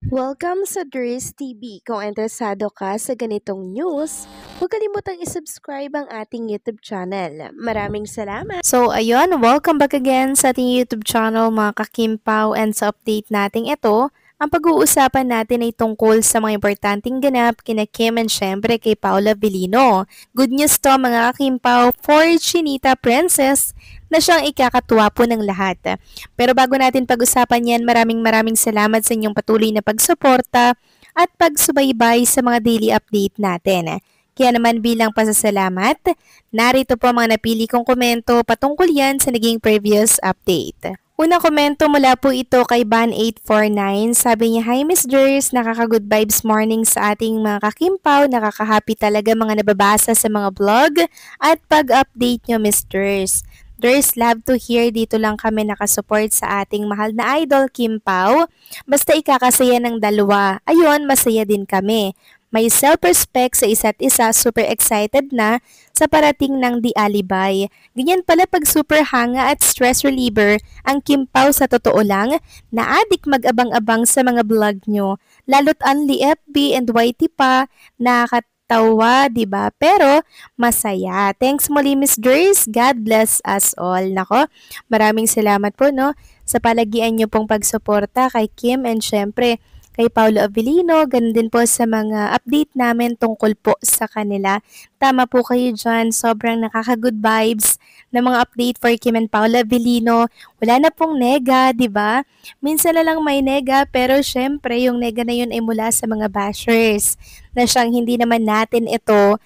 Welcome sa Dries TV. Kung interesado ka sa ganitong news, huwag kalimutang isubscribe ang ating YouTube channel. Maraming salamat! So ayun, welcome back again sa ating YouTube channel mga kakimpaw, and sa update natin ito, ang pag-uusapan natin ay tungkol sa mga importanteng ganap kina Kim and syempre kay Paula Avellino. Good news to mga kakimpaw for Chinita Princess na siyang ikakatuwa po ng lahat. Pero bago natin pag-usapan yan, maraming salamat sa inyong patuloy na pagsuporta at pagsubaybay sa mga daily update natin. Kaya naman bilang pasasalamat, narito po ang mga napili kong komento patungkol yan sa naging previous update. Unang komento mula po ito kay Ban849. Sabi niya, "Hi Miss Ders, nakaka-good vibes morning sa ating mga kakimpaw. Nakaka-happy talaga mga nababasa sa mga vlog at pag-update nyo Miss Ders. Ders, love to hear, dito lang kami nakasupport sa ating mahal na idol Kim Pao. Basta ikakasaya ng dalawa. Ayun, masaya din kami. May self-respect sa isa't isa, super excited na sa parating ng Di Alibay. Ganyan pala pag super hanga at stress reliever ang Kim Pao, sa totoo lang, na-addict mag-abang-abang sa mga vlog nyo. Lalo't only FB and YT pa, nakakatawa, diba? Pero masaya. Thanks muli Miss Grace, God bless us all." Nako, maraming salamat po no sa palagian nyo pong pagsuporta kay Kim and syempre kay Paula Avellino, ganun din po sa mga update namin tungkol po sa kanila. Tama po kayo dyan, sobrang nakaka-good vibes na mga update for Kim and Paula Avellino. Wala na pong nega, di ba? Minsan na lang may nega, pero syempre yung nega na yun ay mula sa mga bashers na siyang hindi naman natin ito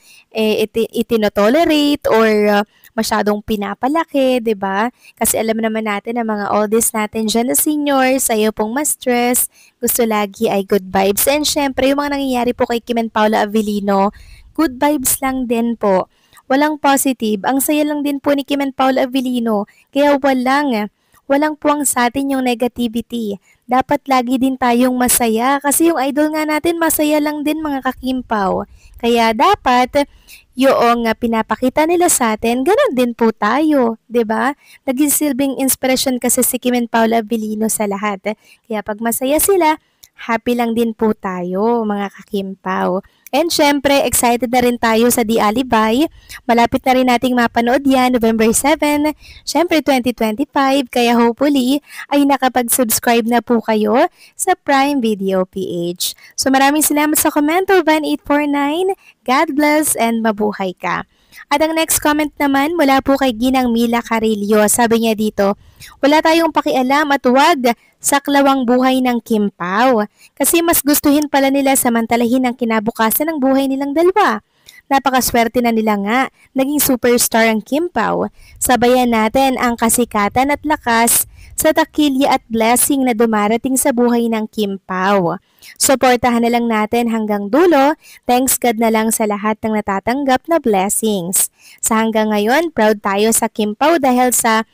itinotolerate or masyadong pinapalaki, 'di ba? Kasi alam naman natin ang mga oldies natin dyan na seniors, ayaw pong ma-stress, gusto lagi ay good vibes. And syempre, yung mga nangyayari po kay Kim and Paula Avellino, good vibes lang din po. Walang positive. Ang saya lang din po ni Kim and Paula Avellino. Kaya walang puwang sa atin yung negativity. Dapat lagi din tayong masaya kasi yung idol nga natin masaya lang din mga kakimpaw. Kaya dapat yung pinapakita nila sa atin, ganun din po tayo, 'di ba? Nagsisilbing inspiration kasi si Kim and Paula Avellino sa lahat. Kaya pag masaya sila, happy lang din po tayo, mga kakimpaw. And syempre, excited na rin tayo sa Di Alibay. Malapit na rin nating mapanood yan, November 7, syempre 2025. Kaya hopefully, ay nakapag-subscribe na po kayo sa Prime Video PH. So maraming salamat sa komento, Van849. God bless and mabuhay ka. At ang next comment naman mula po kay Ginang Mila Carillo. Sabi niya dito, "Wala tayong pakialam at huwag saklawang buhay ng Kim Pao. Kasi mas gustuhin pala nila samantalahin ang kinabukasan ng buhay nilang dalawa. Napakaswerte na nila nga, naging superstar ang Kim Pao. Sabayan natin ang kasikatan at lakas sa takilya at blessing na dumarating sa buhay ng Kim Pao. Suportahan na lang natin hanggang dulo. Thanks God na lang sa lahat ng natatanggap na blessings. Sa hanggang ngayon, proud tayo sa Kim Pao dahil sa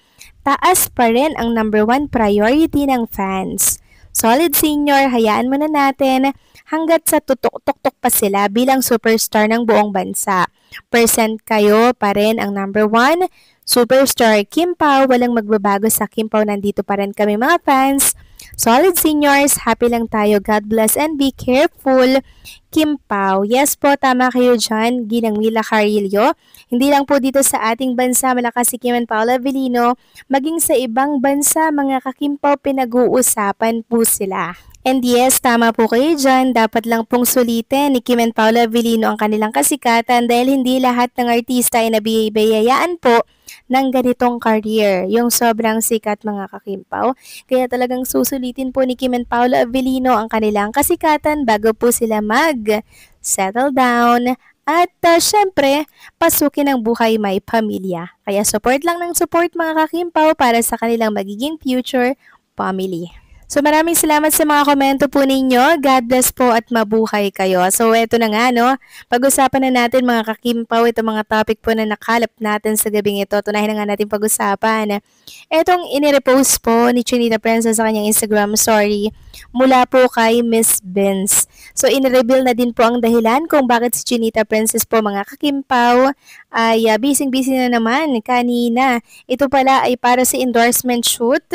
taas pa rin ang number 1 priority ng fans. Solid senior, hayaan mo na natin hanggat sa tutok-tok pa sila bilang superstar ng buong bansa. Present kayo pa rin ang number 1 superstar Kim Pao. Walang magbabago sa Kim Pao, nandito pa rin kami mga fans. Solid seniors, happy lang tayo. God bless and be careful, Kim Pao." Yes po, tama kayo dyan, Ginang Mila Carillo. Hindi lang po dito sa ating bansa malakas si Kim and Paula Avellino, maging sa ibang bansa mga kakimpaw, pinag-uusapan po sila. And yes, tama po kayo dyan, dapat lang pong sulitin ni Kim and Paula Avellino ang kanilang kasikatan dahil hindi lahat ng artista ay nabiyayaan po ng ganitong career, yung sobrang sikat mga kakimpaw. Kaya talagang susulitin po ni Kim and Paula Avellino ang kanilang kasikatan bago po sila mag-settle down at syempre, pasukin ang buhay may pamilya. Kaya support lang ng support mga kakimpaw para sa kanilang magiging future family. So maraming salamat sa mga komento po ninyo. God bless po at mabuhay kayo. So eto na nga no, pag-usapan na natin mga kakimpaw itong mga topic po na nakalap natin sa gabing ito. Tunahin na nga natin pag-usapan. Etong inirepost po ni Chinita Princess sa kanyang Instagram story mula po kay Miss Benz. So inireveal na din po ang dahilan kung bakit si Chinita Princess po mga kakimpaw ay busy na naman kanina. Ito pala ay para sa endorsement shoot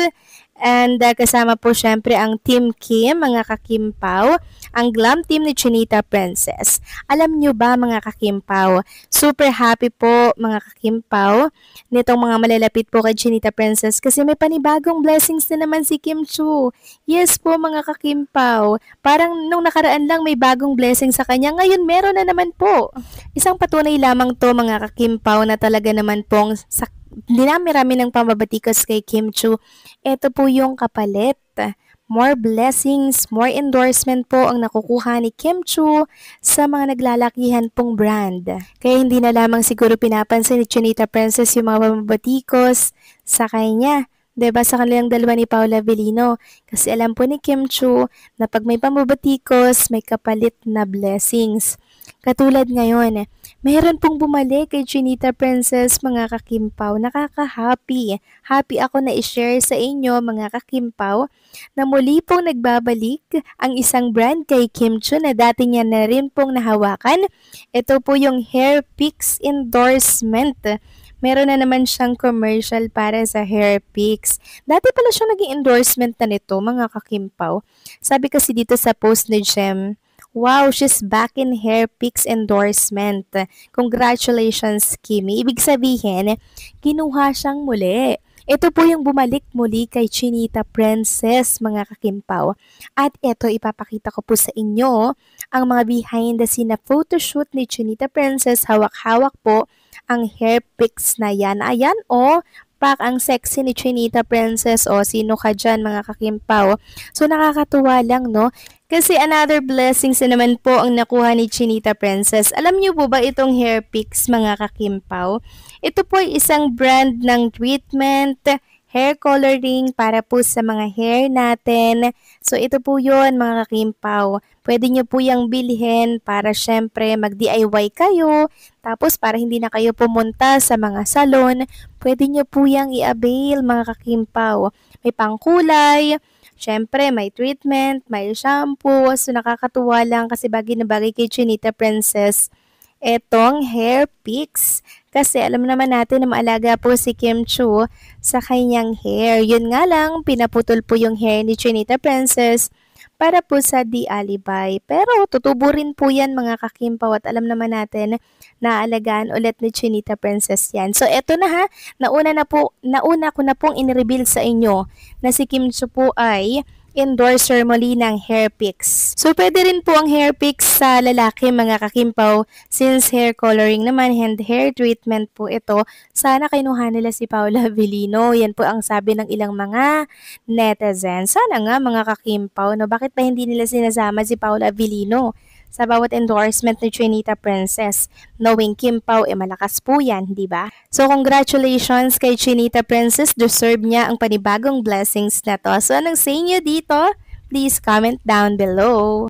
And kasama po syempre ang Team Kim, mga kakimpaw, ang glam team ni Chinita Princess. Alam nyo ba mga kakimpaw, super happy po mga kakimpaw nitong mga malalapit po kay Chinita Princess kasi may panibagong blessings na naman si Kim Chu. Yes po mga kakimpaw, parang nung nakaraan lang may bagong blessing sa kanya, ngayon meron na naman po. Isang patunay lamang to mga kakimpaw na talaga naman pong dinami-rami ng pambabatikos kay Kim Chu. Ito po yung kapalit. More blessings, more endorsement po ang nakukuha ni Kim Chu sa mga naglalakihan pong brand. Kaya hindi na lamang siguro pinapansin ni Chinita Princess yung mga pambabatikos sa kanya. Diba sa kanilang dalawa ni Paula Avellino? Kasi alam po ni Kim Chu na pag may pambabatikos, may kapalit na blessings. Katulad ngayon, meron pong bumalik kay Chinita Princess mga kakimpaw. Nakaka-happy. Happy ako na i-share sa inyo mga kakimpaw na muli pong nagbabalik ang isang brand kay Kim Chu na dati niya na rin pong nahawakan. Ito po yung Hair Picks endorsement. Meron na naman siyang commercial para sa Hair Picks. Dati pala siyang naging endorsement na nito mga kakimpaw. Sabi kasi dito sa post ni Jem, wow, she's back in Hair Picks endorsement. Congratulations, Kimi. Ibig sabihin, kinuha siyang muli. Ito po yung bumalik muli kay Chinita Princess, mga kakimpaw. At ito, ipapakita ko po sa inyo ang mga behind the scene na photoshoot ni Chinita Princess. Hawak-hawak po ang hair picks na yan. Ayan, pak ang sexy ni Chinita Princess. Sino ka dyan, mga kakimpaw? So, nakakatuwa lang, no? Kasi another blessings na naman po ang nakuha ni Chinita Princess. Alam niyo po ba itong hair picks mga kakimpaw? Ito po ay isang brand ng treatment, hair coloring para po sa mga hair natin. So ito po yun mga kakimpaw. Pwede niyo po yung bilhin para syempre mag-DIY kayo. Tapos para hindi na kayo pumunta sa mga salon, pwede niyo po yung i-avail mga kakimpaw. May pangkulay. Siyempre, may treatment, may shampoo. So, nakakatuwa lang kasi bagay na bagay kay Chinita Princess etong hair picks. Kasi alam naman natin na maalaga po si Kim Chu sa kanyang hair. Yun nga lang, pinaputol po yung hair ni Chinita Princess para po sa di-alibay. Pero tutubo rin po yan mga kakimpaw at alam naman natin na alagaan ulit ni Chinita Princess yan. So eto na ha, nauna ko na pong in-reveal sa inyo na si Kim Chu po ay endorser muli ng hair picks. So, pwede rin po ang hair picks sa lalaki mga kakimpaw since hair coloring naman and hair treatment po ito. Sana kinuha nila si Paula Avellino. Yan po ang sabi ng ilang mga netizens. Sana nga mga kakimpaw, no? Bakit ba hindi nila sinasama si Paula Avellino sa bawat endorsement ni Chinita Princess? Knowing Kim Pao, malakas po yan, di ba? So, congratulations kay Chinita Princess. Deserve niya ang panibagong blessings na to. So, anong say niyo dito? Please comment down below.